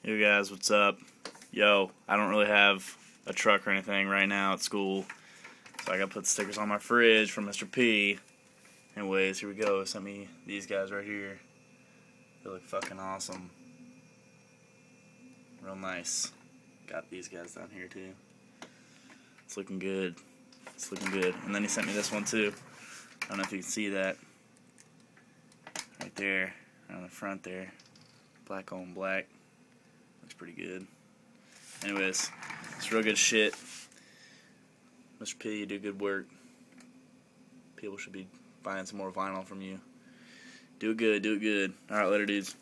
Hey guys, what's up? Yo, I don't really have a truck or anything right now at school, so I gotta put stickers on my fridge from Mr. P. Anyways, here we go. Sent me these guys right here. They look fucking awesome. Real nice. Got these guys down here too. It's looking good. It's looking good. And then he sent me this one too. I don't know if you can see that. Right there, on the front there. Black on black. Looks pretty good. Anyways, it's real good shit. Mr. P, you do good work. People should be buying some more vinyl from you. Do it good, do it good. Alright, later dudes.